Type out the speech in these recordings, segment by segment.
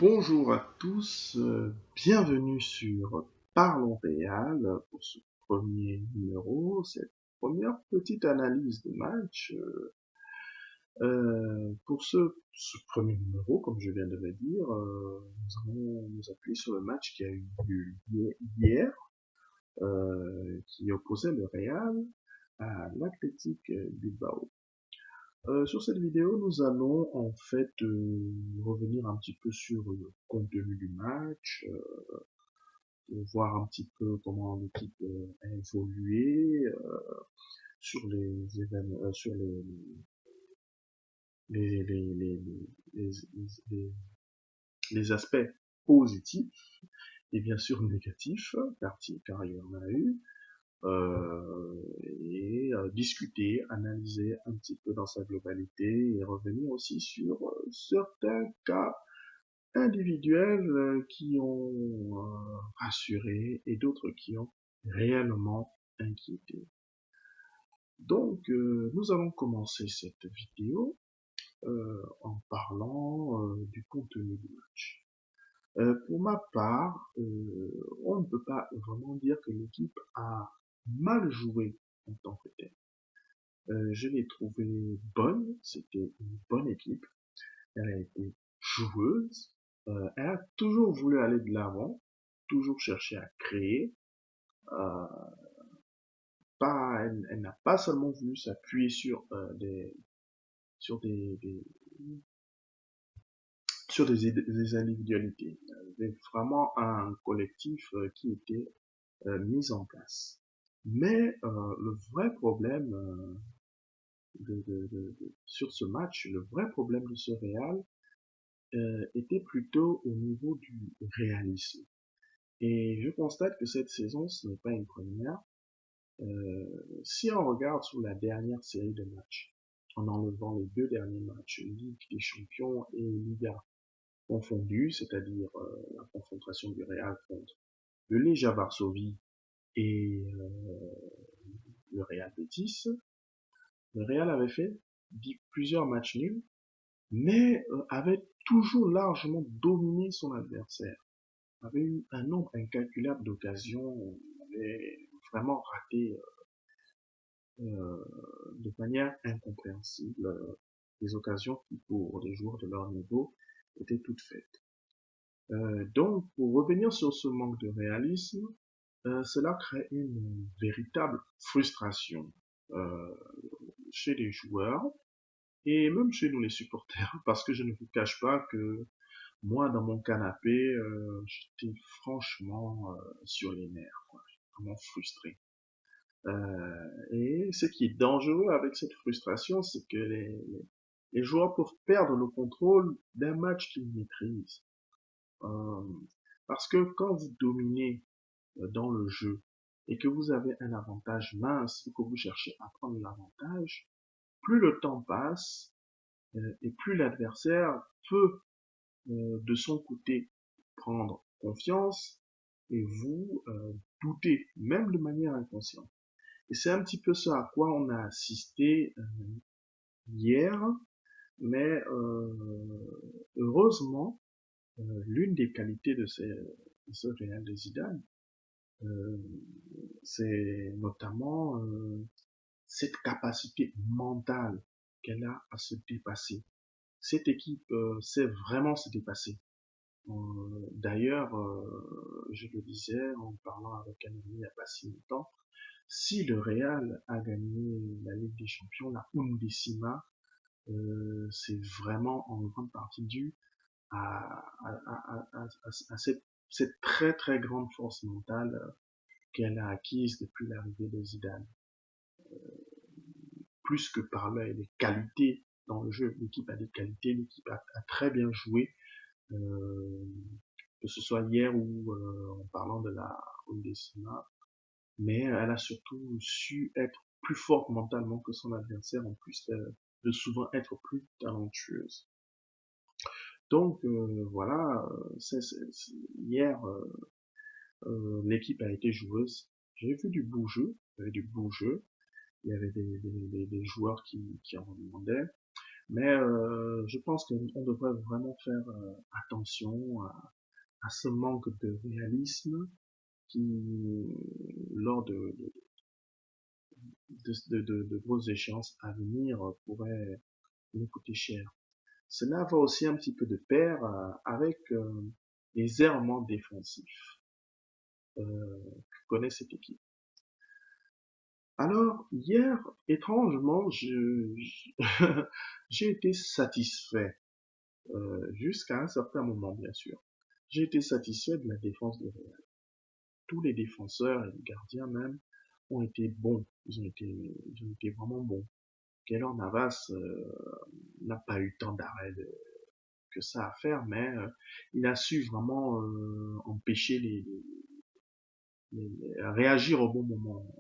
Bonjour à tous, bienvenue sur Parlons Réal pour ce premier numéro, cette première petite analyse de match. Pour ce premier numéro, comme je viens de le dire, nous allons nous appuyer sur le match qui a eu lieu hier, qui opposait le Real à l'Athletic Bilbao. Sur cette vidéo, nous allons en fait revenir un petit peu sur le contenu du match, voir un petit peu comment l'équipe a évolué sur les événements, sur les, les, les, les, les- les aspects positifs et bien sûr négatifs, car il y en a eu, et discuter, analyser un petit peu dans sa globalité et revenir aussi sur certains cas individuels qui ont rassuré et d'autres qui ont réellement inquiété. Donc, nous allons commencer cette vidéo en parlant du contenu du match. Pour ma part, on ne peut pas vraiment dire que l'équipe a mal joué en tant que telle. Je l'ai trouvée bonne, c'était une bonne équipe, elle a été joueuse, elle a toujours voulu aller de l'avant, toujours cherché à créer, euh, elle n'a pas seulement voulu s'appuyer sur des individualités. Il y avait vraiment un collectif qui était mis en place. Mais le vrai problème sur ce match, le vrai problème de ce Real était plutôt au niveau du réalisme. Et je constate que cette saison, ce n'est pas une première. Si on regarde sur la dernière série de matchs, en enlevant les deux derniers matchs, Ligue des Champions et Liga confondus, c'est-à-dire la confrontation du Real contre le Legia Varsovie et le Real Betis, le Real avait fait plusieurs matchs nuls, mais avait toujours largement dominé son adversaire. Avait eu un nombre incalculable d'occasions, avait vraiment raté de manière incompréhensible des occasions qui, pour des joueurs de leur niveau, étaient toutes faites. Donc, pour revenir sur ce manque de réalisme, cela crée une véritable frustration euh, chez les joueurs et même chez nous les supporters, parce que je ne vous cache pas que moi, dans mon canapé, j'étais franchement sur les nerfs, quoi. Vraiment frustré. Et ce qui est dangereux avec cette frustration, c'est que les joueurs peuvent perdre le contrôle d'un match qu'ils maîtrisent. Euh, Parce que quand vous dominez dans le jeu et que vous avez un avantage mince et que vous cherchez à prendre l'avantage, plus le temps passe et plus l'adversaire peut de son côté prendre confiance et vous douter, même de manière inconsciente. Et c'est un petit peu ce à quoi on a assisté hier, mais heureusement, l'une des qualités de ce Real de Zidane, euh, c'est notamment cette capacité mentale qu'elle a à se dépasser. Cette équipe sait vraiment se dépasser. D'ailleurs, je le disais en parlant avec un ami il n'y a pas si longtemps, si le Real a gagné la Ligue des Champions, la Undécima, c'est vraiment en grande partie dû à cette très très grande force mentale qu'elle a acquise depuis l'arrivée de Zidane. Plus que par les qualités dans le jeu, l'équipe a des qualités, l'équipe a très bien joué, euh, que ce soit hier ou en parlant de la Undécima, mais elle a surtout su être plus forte mentalement que son adversaire, en plus de souvent être plus talentueuse. Donc voilà, hier l'équipe a été joueuse. J'ai vu du beau jeu, il y avait du beau jeu, il y avait des joueurs qui en demandaient, Mais je pense qu'on devrait vraiment faire attention à ce manque de réalisme qui, lors de grosses échéances à venir, pourrait nous coûter cher. Cela va aussi un petit peu de pair avec les errements défensifs que connaît cette équipe. Alors, hier, étrangement, j'ai été satisfait, jusqu'à un certain moment, bien sûr. J'ai été satisfait de la défense de Real. Tous les défenseurs et les gardiens même ont été bons. Ils ont été vraiment bons. Keylor Navas n'a pas eu tant d'arrêts que ça à faire, mais il a su vraiment empêcher réagir au bon moment,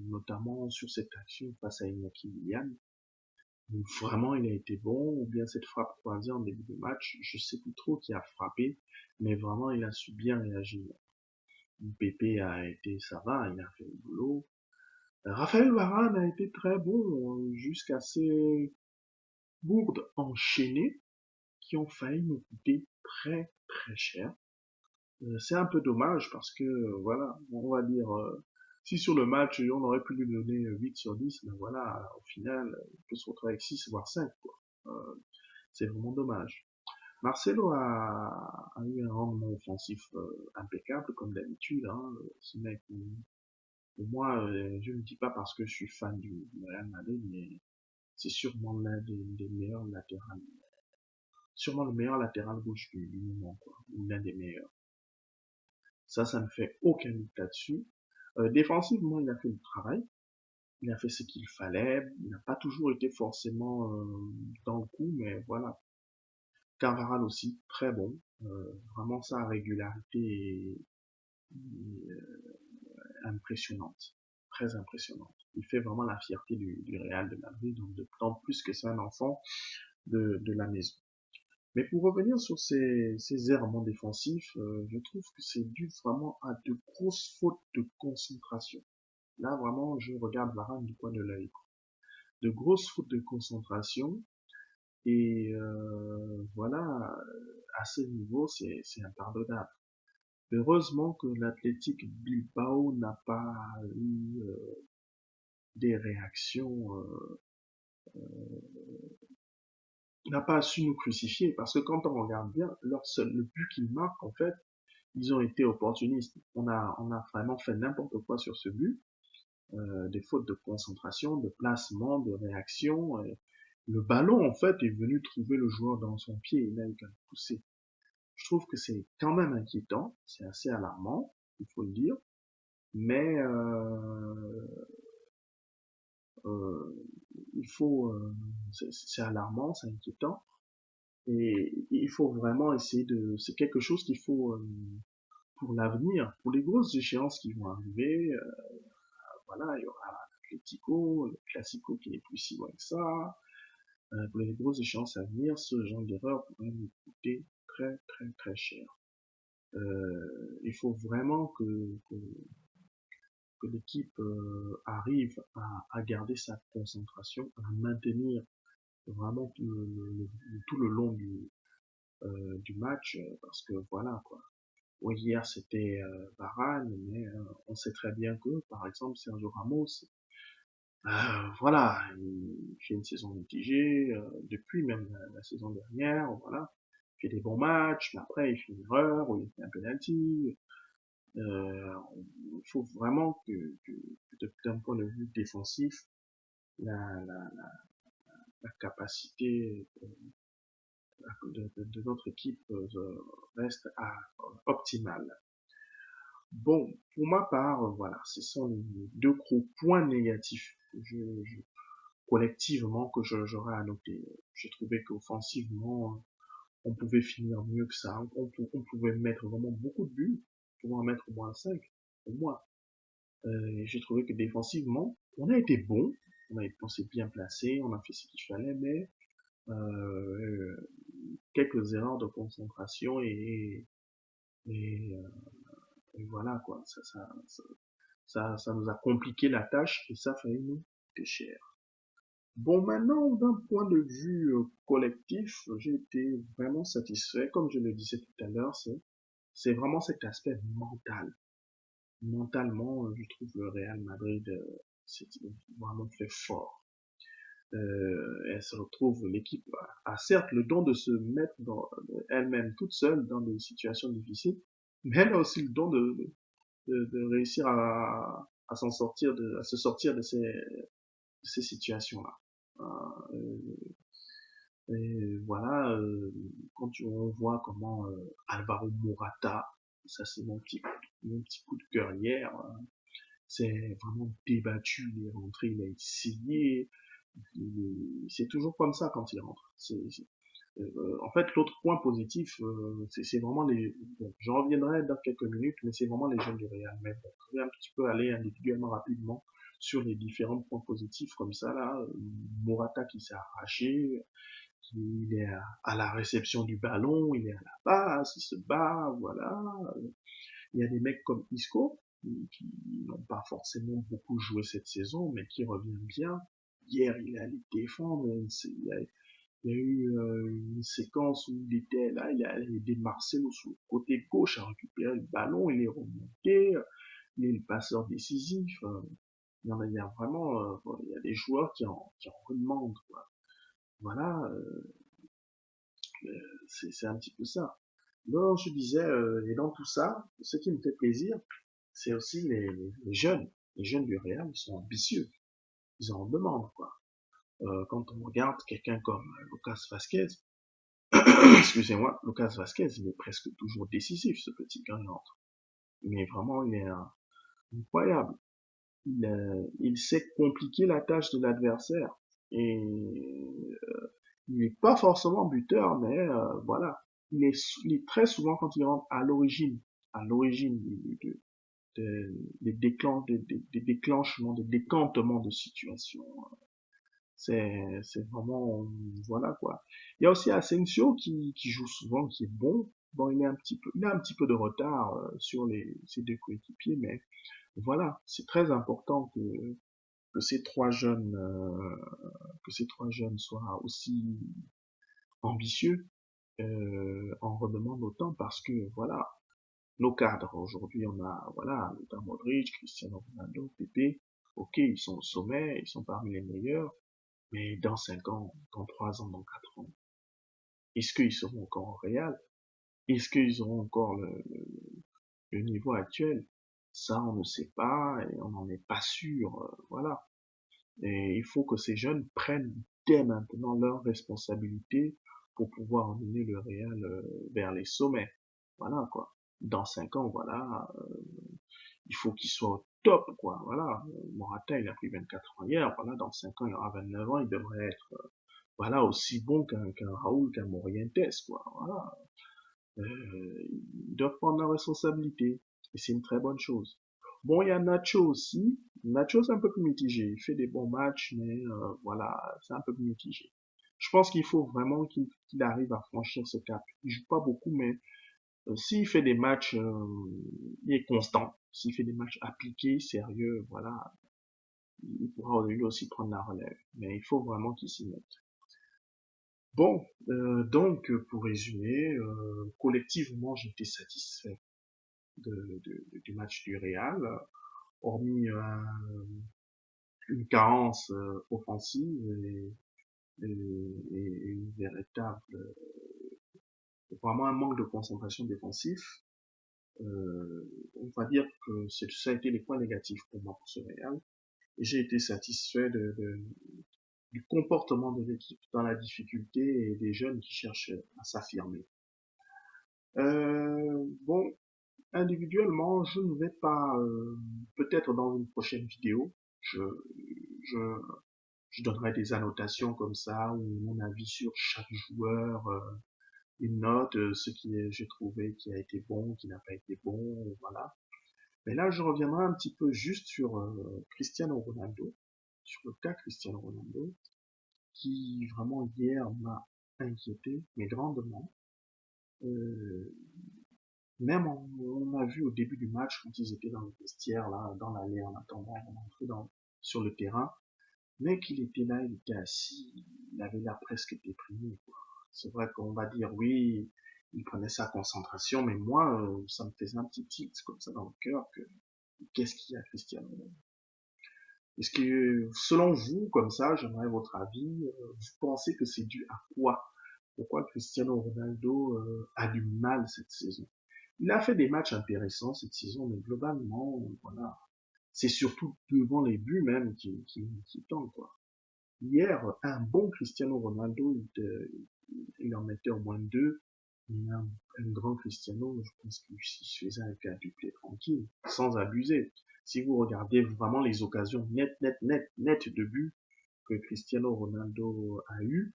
notamment sur cette action face à Iñaki Williams. Où vraiment il a été bon, ou bien cette frappe croisée en début de match, je sais plus trop qui a frappé, mais vraiment il a su bien réagir. Pépé a été, ça va, il a fait le boulot. Raphaël Varane a été très bon, jusqu'à ces bourdes enchaînées qui ont failli nous coûter très très cher. C'est un peu dommage parce que, voilà, on va dire, si sur le match on aurait pu lui donner 8 sur 10, ben voilà, au final, il peut se retrouver avec 6 voire 5, quoi. C'est vraiment dommage. Marcelo a eu un rendement offensif impeccable, comme d'habitude. Hein. Ce mec, pour moi, je ne dis pas parce que je suis fan du Real Madrid, mais c'est sûrement l'un des meilleurs latérales. Sûrement le meilleur latéral gauche du moment, quoi. Ou l'un des meilleurs. Ça ne fait aucun doute là-dessus. Défensivement, il a fait le travail. Il a fait ce qu'il fallait. Il n'a pas toujours été forcément dans le coup, mais voilà. Carvajal aussi, très bon. Vraiment, sa régularité est impressionnante. Très impressionnante. Il fait vraiment la fierté du Real de Madrid, donc d'autant plus que c'est un enfant de la maison. Mais pour revenir sur ces errements défensifs, je trouve que c'est dû vraiment à de grosses fautes de concentration. Là, vraiment, je regarde Varane du coin de l'œil. De grosses fautes de concentration. Et voilà, à ce niveau, c'est impardonnable. Heureusement que l'Athletic Bilbao n'a pas eu des réactions, n'a pas su nous crucifier, parce que quand on regarde bien, le but qu'ils marquent, en fait, ils ont été opportunistes. On a vraiment fait n'importe quoi sur ce but, des fautes de concentration, de placement, de réaction. Le ballon, en fait, est venu trouver le joueur dans son pied, il n'a eu qu'à le pousser. Je trouve que c'est quand même inquiétant, c'est assez alarmant, il faut le dire, mais euh, il faut, c'est alarmant, c'est inquiétant, et il faut vraiment essayer c'est quelque chose qu'il faut pour l'avenir, pour les grosses échéances qui vont arriver, voilà, il y aura l'Atlético, le Classico qui n'est plus si loin que ça, pour les grosses échéances à venir, ce genre d'erreur pourrait nous coûter très très très cher. Il faut vraiment que l'équipe arrive à garder sa concentration, à maintenir vraiment tout le long du match, parce que voilà quoi. Oui, hier c'était Varane, mais on sait très bien que, par exemple, Sergio Ramos, voilà, il fait une saison mitigée, depuis même la saison dernière, voilà. Il fait des bons matchs, mais après il fait une erreur, ou il fait un penalty. Il faut vraiment d'un point de vue défensif, la, la, la capacité de notre équipe reste optimale. Bon, pour ma part, voilà, ce sont les deux gros points négatifs collectivement que j'aurais à noter. J'ai trouvé qu'offensivement, on pouvait finir mieux que ça. On pouvait mettre vraiment beaucoup de buts, pouvoir mettre au moins 5 au moins. J'ai trouvé que défensivement, on a été bon, on s'est bien placé, on a fait ce qu'il fallait, mais euh, quelques erreurs de concentration et, euh, et voilà quoi, ça nous a compliqué la tâche et ça a failli nous coûter cher. Bon, maintenant, d'un point de vue collectif, j'ai été vraiment satisfait. Comme je le disais tout à l'heure, c'est vraiment cet aspect mental. Mentalement, je trouve le Real Madrid c'est vraiment fait fort. Elle se retrouve, l'équipe a certes le don de se mettre elle-même toute seule dans des situations difficiles, mais elle a aussi le don de réussir à s'en sortir, à se sortir de ces situations-là. Et voilà, on voit comment Alvaro Morata, ça c'est mon petit coup de cœur hier, c'est vraiment débattu, il est rentré, il a essayé, c'est toujours comme ça quand il rentre. En fait, l'autre point positif, c'est vraiment bon, j'en reviendrai dans quelques minutes, mais c'est vraiment les jeunes du Real. Mais bon, je vais un petit peu aller individuellement rapidement sur les différents points positifs comme ça là. Morata qui s'est arraché, il est à la réception du ballon, il est à la passe, il se bat, voilà. Il y a des mecs comme Isco qui n'ont pas forcément beaucoup joué cette saison, mais qui revient bien. Hier, il est allé défendre. Il y a eu une séquence où il était là, il a aidé Marcelo sur le côté gauche à récupérer le ballon, il est remonté, il est le passeur décisif. Il y a vraiment, il y a des joueurs qui en redemandent, quoi. Voilà, c'est un petit peu ça. Donc, je disais, et dans tout ça, ce qui me fait plaisir, c'est aussi les jeunes. Les jeunes du Real, ils sont ambitieux. Ils en demandent, quoi. Quand on regarde quelqu'un comme Lucas Vasquez, excusez-moi, Lucas Vasquez, il est presque toujours décisif, ce petit gars entre. Mais vraiment, il est incroyable. Il sait compliquer la tâche de l'adversaire. Et il n'est pas forcément buteur, mais voilà. Il est très souvent quand il rentre à l'origine des déclenchements, des décantements de situation. C'est vraiment, voilà quoi. Il y a aussi Asensio qui joue souvent, qui est bon. Bon, il a un petit peu de retard sur ses deux coéquipiers, mais voilà, c'est très important que ces trois jeunes, soient aussi ambitieux, en redemande autant parce que voilà, nos cadres aujourd'hui, on a voilà, Luka Modric, Cristiano Ronaldo, Pepe. Ok, ils sont au sommet, ils sont parmi les meilleurs, mais dans 5 ans, dans 3 ans, dans 4 ans, est-ce qu'ils seront encore au Real? Est-ce qu'ils auront encore le niveau actuel? Ça, on ne sait pas et on n'en est pas sûr. Voilà. Et il faut que ces jeunes prennent dès maintenant leurs responsabilités pour pouvoir emmener le Real vers les sommets. Voilà quoi. Dans 5 ans, voilà, il faut qu'il soit au top, quoi. Voilà. Morata, il a pris 24 ans hier. Voilà, dans 5 ans, il aura 29 ans. Il devrait être, voilà, aussi bon qu'un Raoul, qu'un Morientes, quoi. Voilà. Ils doivent prendre leurs responsabilités. Et c'est une très bonne chose. Bon, il y a Nacho aussi. Nacho, c'est un peu plus mitigé. Il fait des bons matchs, mais voilà, c'est un peu plus mitigé. Je pense qu'il faut vraiment qu'il arrive à franchir ce cap. Il joue pas beaucoup, mais s'il fait des matchs, il est constant. S'il fait des matchs appliqués, sérieux, voilà, il pourra lui aussi prendre la relève. Mais il faut vraiment qu'il s'y mette. Bon, donc pour résumer, collectivement, j'étais satisfait du match du Real, hormis une carence offensive et une véritable, vraiment un manque de concentration défensif. On va dire que ça a été les points négatifs pour moi pour ce Real. Et j'ai été satisfait du comportement de l'équipe dans la difficulté et des jeunes qui cherchent à s'affirmer. Bon, individuellement, je ne vais pas, peut-être dans une prochaine vidéo, je, je donnerai des annotations comme ça, ou mon avis sur chaque joueur, une note, ce qui j'ai trouvé qui a été bon, qui n'a pas été bon, voilà. Mais là, je reviendrai un petit peu juste sur Cristiano Ronaldo, sur le cas Cristiano Ronaldo, qui vraiment hier m'a inquiété, mais grandement. Euh, Même on a vu au début du match, quand ils étaient dans le vestiaire, là, dans l'allée, en attendant d'entrer sur le terrain, Mais qu'il était là, il était assis, il avait l'air presque déprimé, quoi. C'est vrai qu'on va dire, oui, il prenait sa concentration, mais moi, ça me faisait un petit tilt comme ça dans le cœur que qu'est-ce qu'il y a, Cristiano? Est-ce que, selon vous, comme ça, j'aimerais votre avis, vous pensez que c'est dû à quoi? Pourquoi Cristiano Ronaldo a du mal cette saison? Il a fait des matchs intéressants cette saison, mais globalement, voilà, c'est surtout devant les buts même qui tente, quoi. Hier, un bon Cristiano Ronaldo, il en mettait au moins deux. Mais un grand Cristiano, je pense qu'il se faisait un quadruplé tranquille, sans abuser. Si vous regardez vraiment les occasions nettes de but que Cristiano Ronaldo a eu,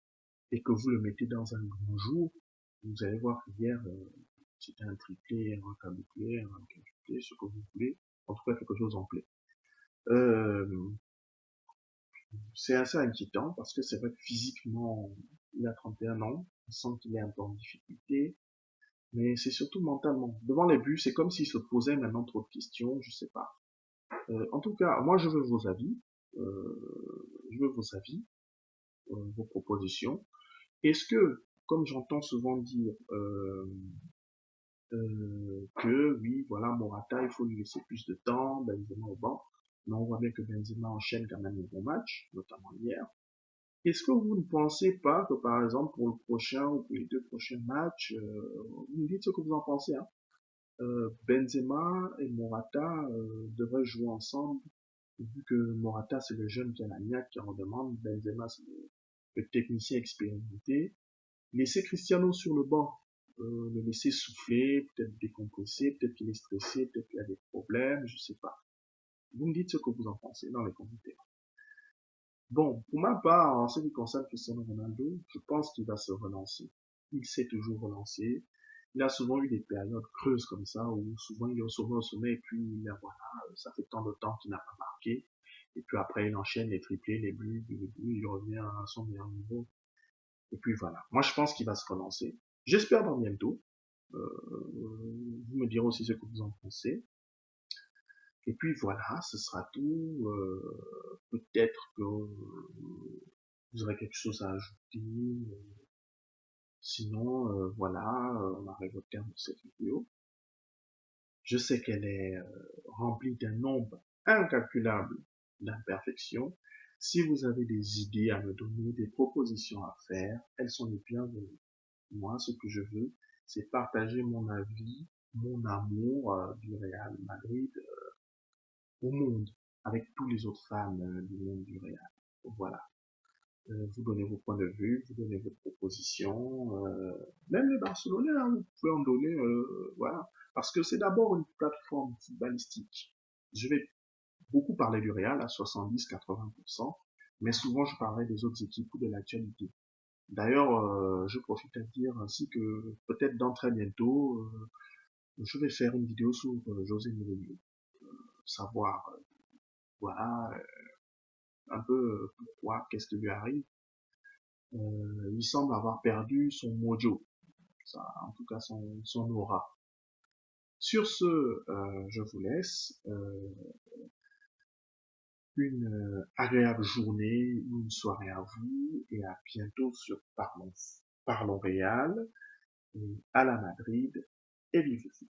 et que vous le mettez dans un grand jour, vous allez voir qu'hier, c'était un triplé, un quadruplé, un quadruplé, ce que vous voulez. En tout cas, quelque chose en plaît. Euh, c'est assez inquiétant parce que c'est vrai que physiquement, il a 31 ans, on sent qu'il est un peu en difficulté, mais c'est surtout mentalement. Devant les buts, c'est comme s'il se posait maintenant trop de questions, je sais pas. En tout cas, moi je veux vos avis, vos propositions. Est-ce que, comme j'entends souvent dire, que oui, voilà, Morata, il faut lui laisser plus de temps, Benzema au banc, mais on voit bien que Benzema enchaîne quand même les bons matchs, notamment hier. Est-ce que vous ne pensez pas que, par exemple, pour le prochain ou pour les deux prochains matchs, vous me dites ce que vous en pensez, hein, Benzema et Morata devraient jouer ensemble, vu que Morata c'est le jeune qui a la niaque qui en demande, Benzema c'est le technicien expérimenté. Laisser Cristiano sur le banc, le laisser souffler, peut-être décompresser, peut-être qu'il est stressé, peut-être qu'il a des problèmes, je sais pas. Vous me dites ce que vous en pensez dans les commentaires. Bon, pour ma part, en ce qui concerne Cristiano Ronaldo, je pense qu'il va se relancer. Il s'est toujours relancé. Il a souvent eu des périodes creuses comme ça, où souvent il est souvent au sommet, et puis voilà, ça fait tant de temps qu'il n'a pas marqué. Et puis après, il enchaîne les triplés, les buts, il revient à son meilleur niveau. Et puis voilà. Moi, je pense qu'il va se relancer. J'espère dans bientôt. Vous me direz aussi ce que vous en pensez. Et puis voilà, ce sera tout. Peut-être que vous aurez quelque chose à ajouter. Sinon, voilà, on arrive au terme de cette vidéo. Je sais qu'elle est remplie d'un nombre incalculable d'imperfections. Si vous avez des idées à me donner, des propositions à faire, elles sont les bienvenues. Moi, ce que je veux, c'est partager mon avis, mon amour du Real Madrid au monde, avec tous les autres fans du monde du Real. Voilà. Vous donnez vos points de vue, vous donnez vos propositions, même les Barcelonais, hein, vous pouvez en donner, voilà, parce que c'est d'abord une plateforme footballistique. Je vais beaucoup parler du Real à 70-80%, mais souvent je parlerai des autres équipes ou de l'actualité. D'ailleurs, je profite à dire ainsi que peut-être dans très bientôt, je vais faire une vidéo sur José Mourinho, savoir, voilà, un peu pourquoi, qu'est-ce qui lui arrive. Il semble avoir perdu son mojo, ça, en tout cas son aura. Sur ce, je vous laisse. Une agréable journée ou une soirée à vous et à bientôt sur Parlons Réal et à la Madrid et vive le foot.